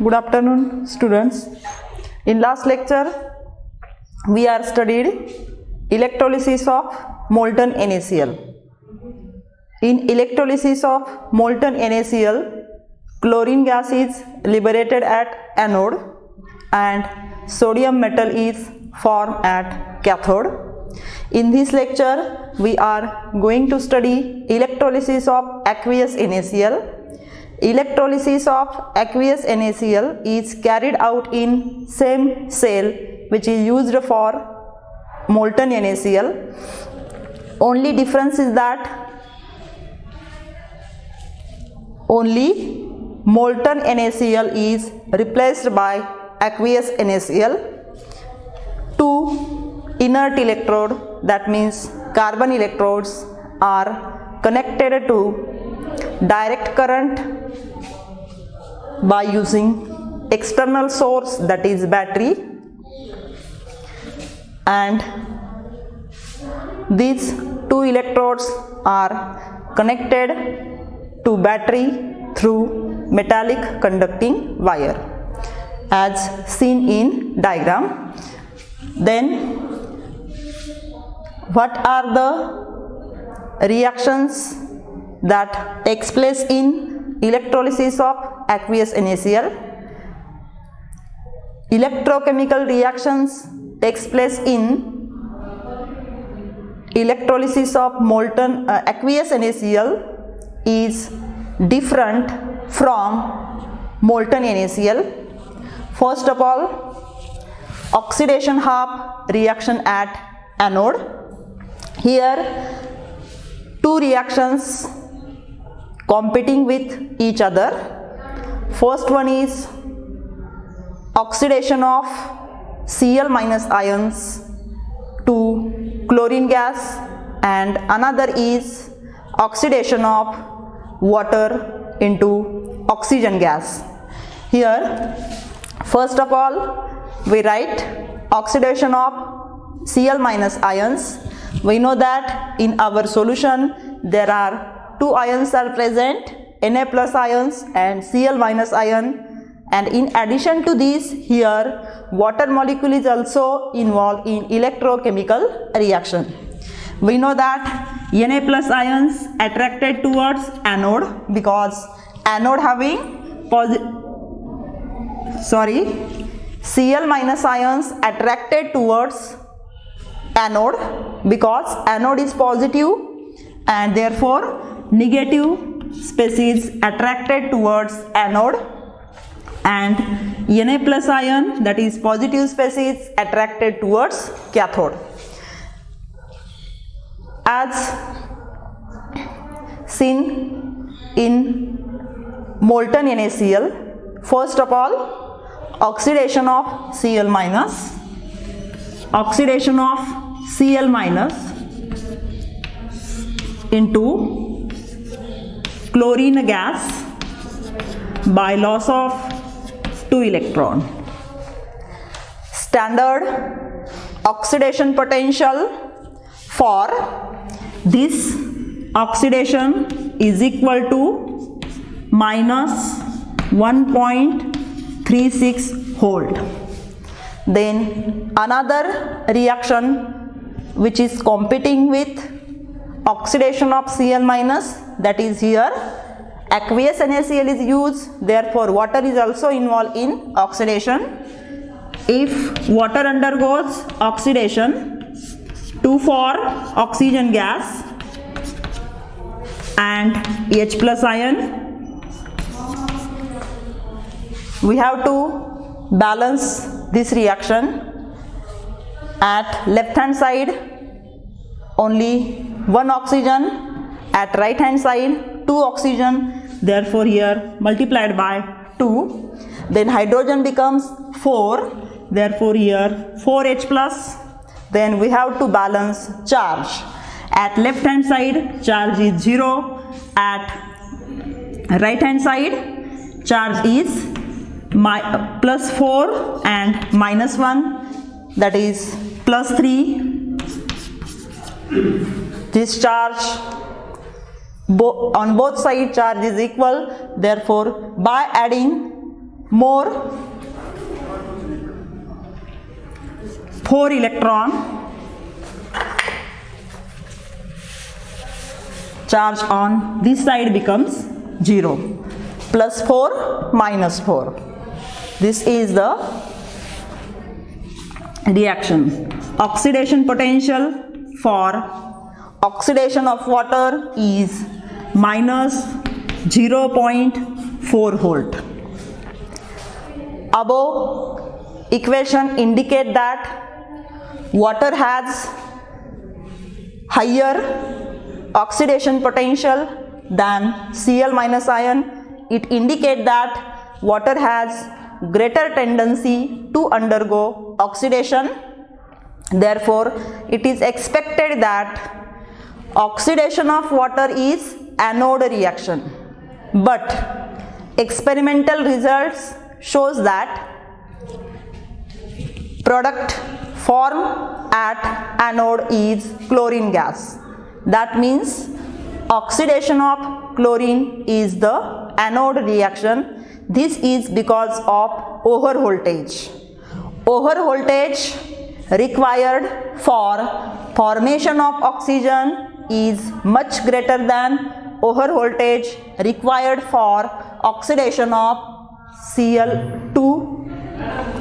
Good afternoon, students. In last lecture, we are studied electrolysis of molten NaCl. In electrolysis of molten NaCl, chlorine gas is liberated at anode and sodium metal is formed at cathode. In this lecture, we are going to study electrolysis of aqueous NaCl. Electrolysis of aqueous NaCl is carried out in same cell which is used for molten NaCl. Only difference is that only molten NaCl is replaced by aqueous NaCl. Two inert electrode, that means carbon electrodes, are connected to direct current by using external source, that is battery, and these two electrodes are connected to battery through metallic conducting wire as seen in diagram. Then what are the reactions that takes place in electrolysis of aqueous NaCl? Electrochemical reactions takes place in electrolysis of molten aqueous NaCl is different from molten NaCl. First of all, oxidation half reaction at anode. Here two reactions competing with each other. First one is oxidation of Cl minus ions to chlorine gas, and another is oxidation of water into oxygen gas. Here first of all we write oxidation of Cl minus ions. We know that in our solution there are two ions are present, Na plus ions and Cl minus ion, and in addition to this, here water molecule is also involved in electrochemical reaction. We know that Na plus ions attracted towards anode because anode having Cl minus ions attracted towards anode because anode is positive, and therefore negative species attracted towards anode, and Na plus ion, that is positive species, attracted towards cathode. As seen in molten NaCl, first of all oxidation of Cl minus into chlorine gas by loss of 2 electron. Standard oxidation potential for this oxidation is equal to minus 1.36 volt. Then another reaction which is competing with oxidation of Cl minus, that is here aqueous NaCl is used, therefore water is also involved in oxidation. If water undergoes oxidation to form oxygen gas and H plus ion, we have to balance this reaction. At left hand side only one oxygen, at right hand side 2 oxygen, therefore here multiplied by 2. Then hydrogen becomes 4, therefore here 4H plus. Then we have to balance charge. At left hand side charge is 0, at right hand side charge is plus 4 and minus 1, that is plus 3. This charge on both sides charge is equal, therefore by adding more 4 electron charge on this side becomes 0. Plus 4 minus 4. This is the reaction. Oxidation potential for oxidation of water is minus 0.4 volt. Above equation indicate that water has higher oxidation potential than Cl minus ion. It indicates that water has greater tendency to undergo oxidation. Therefore, it is expected that oxidation of water is anode reaction. But experimental results shows that product formed at anode is chlorine gas. That means oxidation of chlorine is the anode reaction. This is because of overvoltage. Overvoltage required for formation of oxygen is much greater than overvoltage required for oxidation of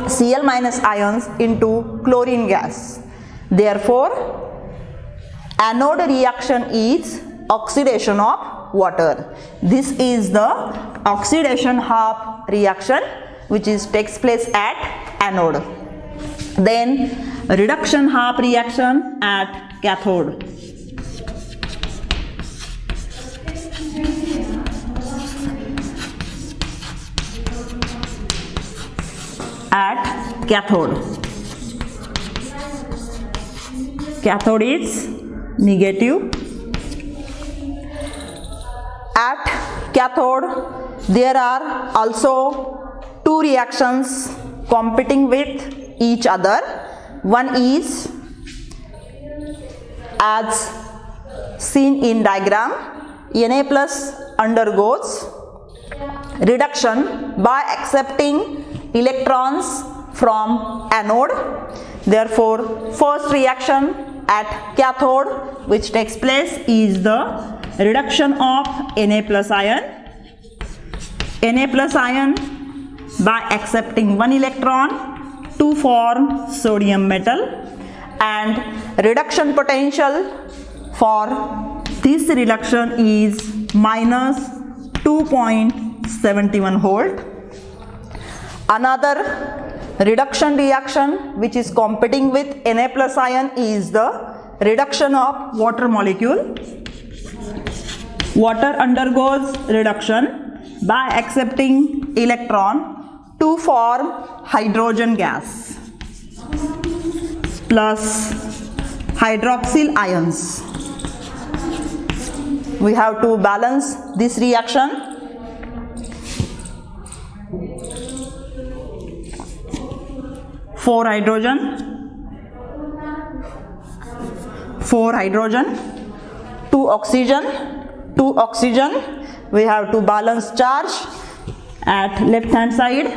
Cl minus ions into chlorine gas. Therefore, anode reaction is oxidation of water. This is the oxidation half reaction which takes place at anode. Then reduction half reaction at cathode. At cathode. Cathode is negative. At cathode there are also two reactions competing with each other. One is as seen in diagram, Na plus undergoes reduction by accepting electrons from anode. Therefore, first reaction at cathode which takes place is the reduction of Na plus ion. Na plus ion by accepting one electron to form sodium metal, and reduction potential for this reduction is minus 2.71 volt. Another reduction reaction which is competing with Na plus ion is the reduction of water molecule. Water undergoes reduction by accepting electron to form hydrogen gas plus hydroxyl ions. We have to balance this reaction. Four hydrogen, two oxygen. We have to balance charge. At left hand side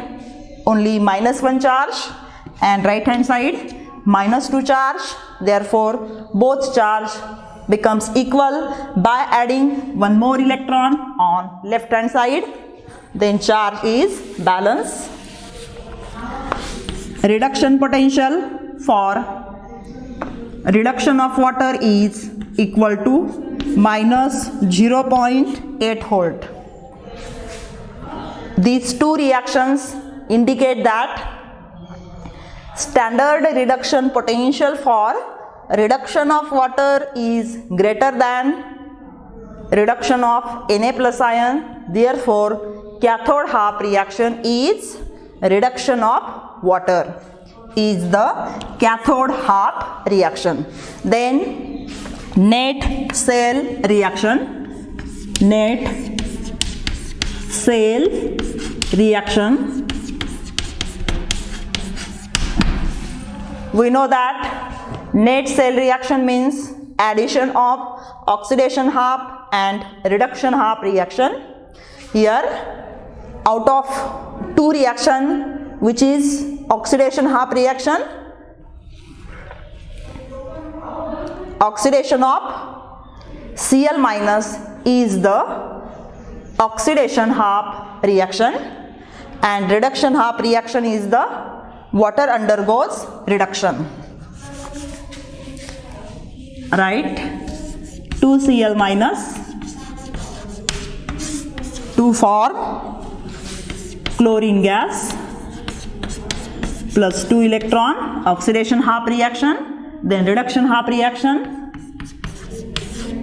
only -1 charge and right hand side -2 charge. Therefore, both charge becomes equal by adding one more electron on left hand side. Then charge is balanced. Reduction potential for reduction of water is equal to minus 0.8 volt. These two reactions indicate that standard reduction potential for reduction of water is greater than reduction of Na plus ion. Therefore, cathode half reaction is reduction of water, is the cathode half reaction. Then net cell reaction. We know that net cell reaction means addition of oxidation half and reduction half reaction. Here out of two reaction, which is oxidation half reaction, oxidation of Cl minus is the oxidation half reaction and reduction half reaction is the water undergoes reduction. Right? 2Cl minus to form chlorine gas plus 2 electron, oxidation half reaction, then reduction half reaction,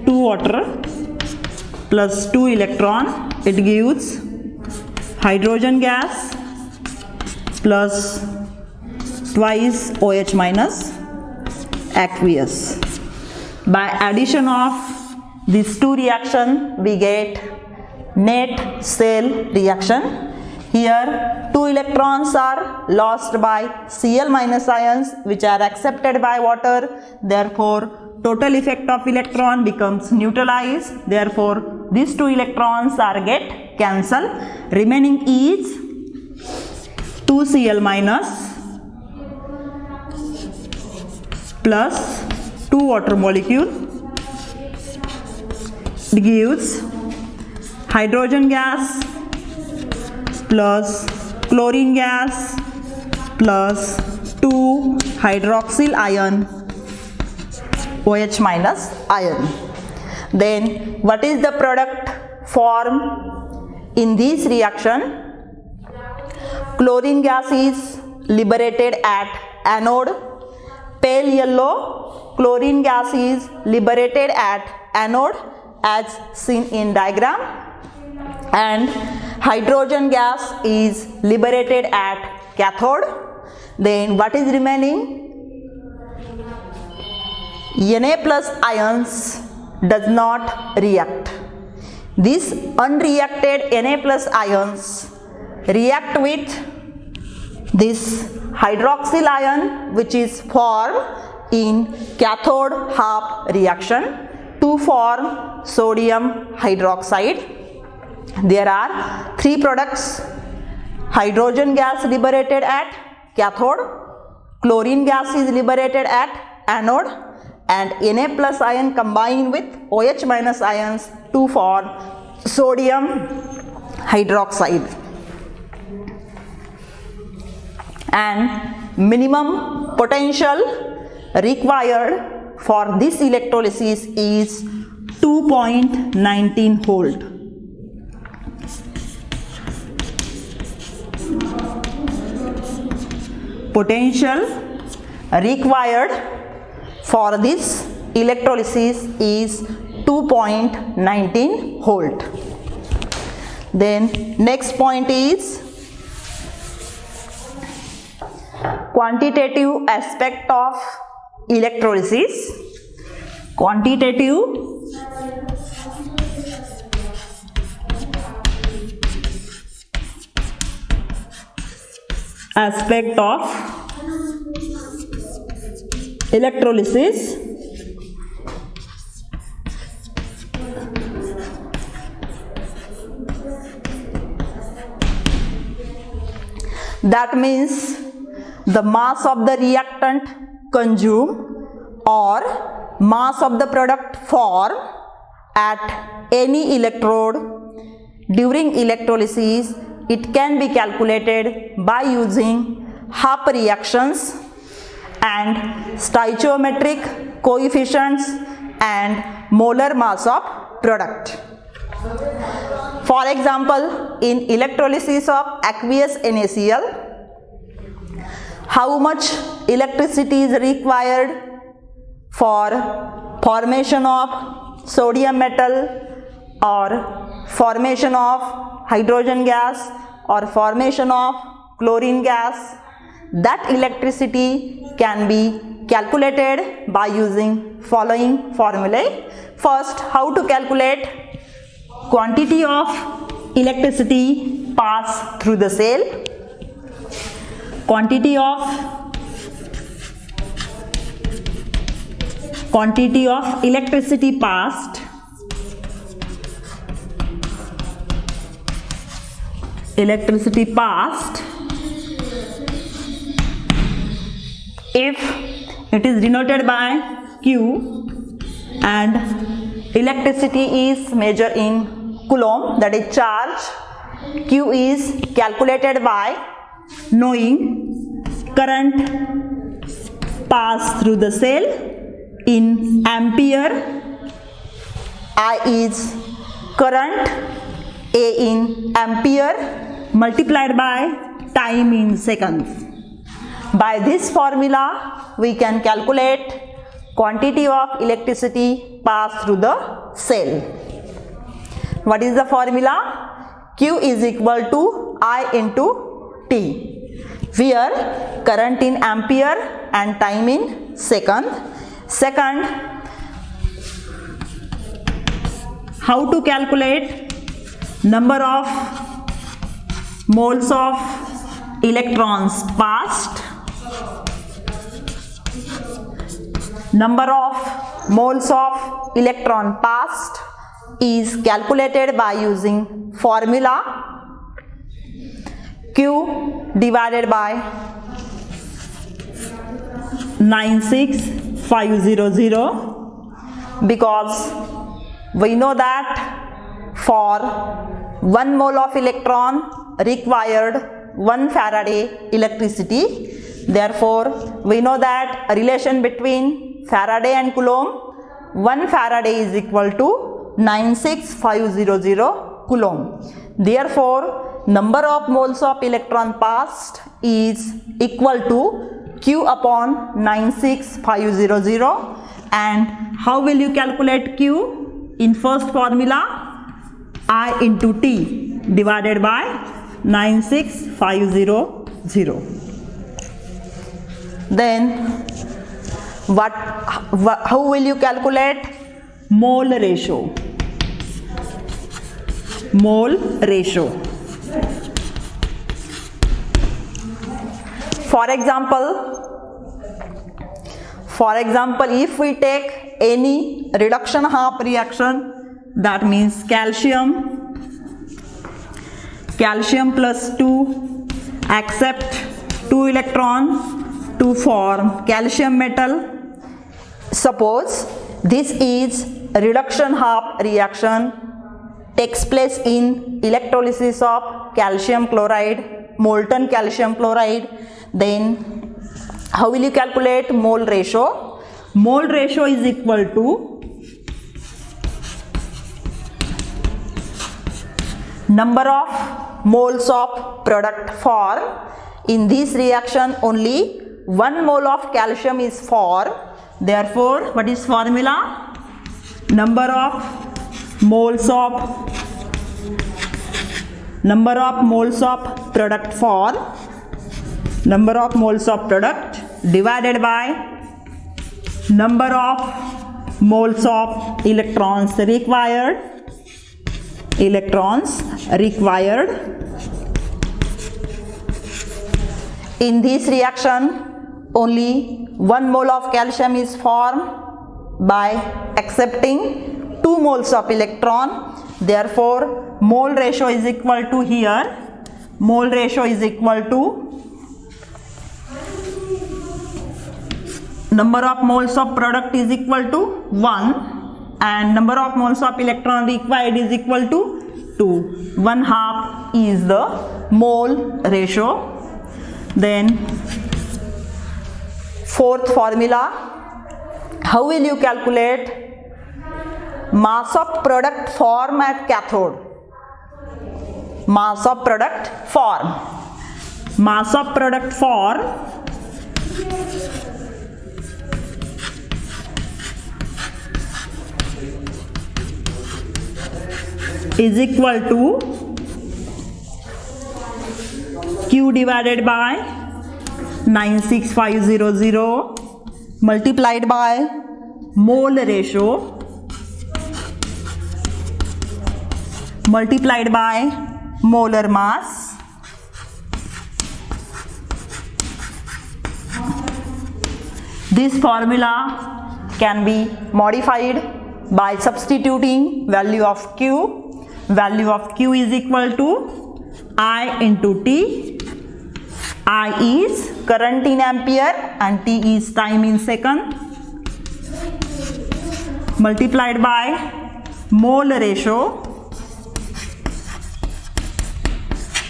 2 water plus 2 electron, it gives hydrogen gas plus twice OH minus aqueous. By addition of these two reactions, we get net cell reaction. Here 2 electrons are lost by Cl minus ions which are accepted by water. Therefore, total effect of electron becomes neutralized. Therefore, these 2 electrons are get cancelled. Remaining is 2Cl minus plus 2 water molecule. It gives hydrogen gas plus chlorine gas plus 2 hydroxyl ion OH minus ion. Then what is the product formed in this reaction? Chlorine gas is liberated at anode. Pale yellow chlorine gas is liberated at anode as seen in diagram, and hydrogen gas is liberated at cathode. Then what is remaining? Na plus ions does not react. These unreacted Na plus ions react with this hydroxyl ion which is formed in cathode half reaction to form sodium hydroxide. There are 3 products: hydrogen gas liberated at cathode, chlorine gas is liberated at anode, and Na plus ion combined with OH minus ions to form sodium hydroxide. And minimum potential required for this electrolysis is 2.19 volt. Potential required for this electrolysis is 2.19 volt. Then next point is quantitative aspect of electrolysis. Quantitative aspect of electrolysis. That means the mass of the reactant consumed or mass of the product formed at any electrode during electrolysis. It can be calculated by using half reactions and stoichiometric coefficients and molar mass of product. For example, in electrolysis of aqueous NaCl, how much electricity is required for formation of sodium metal or formation of hydrogen gas or formation of chlorine gas? That electricity can be calculated by using following formulae. First, how to calculate quantity of electricity pass through the cell. Quantity of electricity passed electricity passed if it is denoted by Q and electricity is measured in coulomb, that is charge. Q is calculated by knowing current passed through the cell in ampere. I is current, A in ampere, multiplied by time in seconds. By this formula, we can calculate quantity of electricity passed through the cell. What is the formula? Q is equal to I into T, where current in ampere and time in second. Second, how to calculate number of moles of electrons passed. Number of moles of electron passed is calculated by using formula Q divided by 96500, because we know that for 1 mole of electron required 1 Faraday electricity. Therefore, we know that a relation between Faraday and Coulomb, 1 Faraday is equal to 96500 Coulomb. Therefore, number of moles of electron passed is equal to Q upon 96500. And how will you calculate Q? In first formula, I into T divided by 96500. Then how will you calculate mole ratio? Mole ratio. For example, if we take any reduction half reaction, that means calcium plus 2 accept 2 electrons to form calcium metal. Suppose this is reduction half reaction takes place in electrolysis of calcium chloride, molten calcium chloride. Then how will you calculate mole ratio? Mole ratio is equal to number of moles of product formed. In this reaction only 1 mole of calcium is formed. Therefore, what is formula? Number of moles of product formed. Number of moles of product divided by number of moles of electrons required. In this reaction, only 1 mole of calcium is formed by accepting 2 moles of electron. Therefore, mole ratio is equal to here. Mole ratio is equal to number of moles of product is equal to 1 and number of moles of electron required is equal to 2. 1/2 is the mole ratio. Then fourth formula, how will you calculate mass of product formed at cathode? Mass of product formed. Mass of product formed is equal to Q divided by 96500 multiplied by mole ratio multiplied by molar mass. This formula can be modified by substituting value of Q. Value of Q is equal to I into T. I is current in ampere and T is time in second, multiplied by mole ratio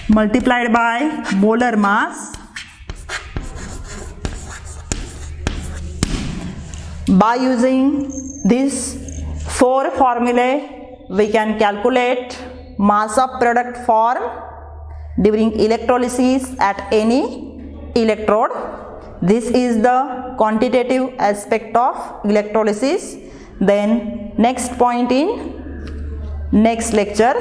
multiplied by molar mass. By using these four formulae, we can calculate mass of product formed during electrolysis at any electrode. This is the quantitative aspect of electrolysis. Then next point in next lecture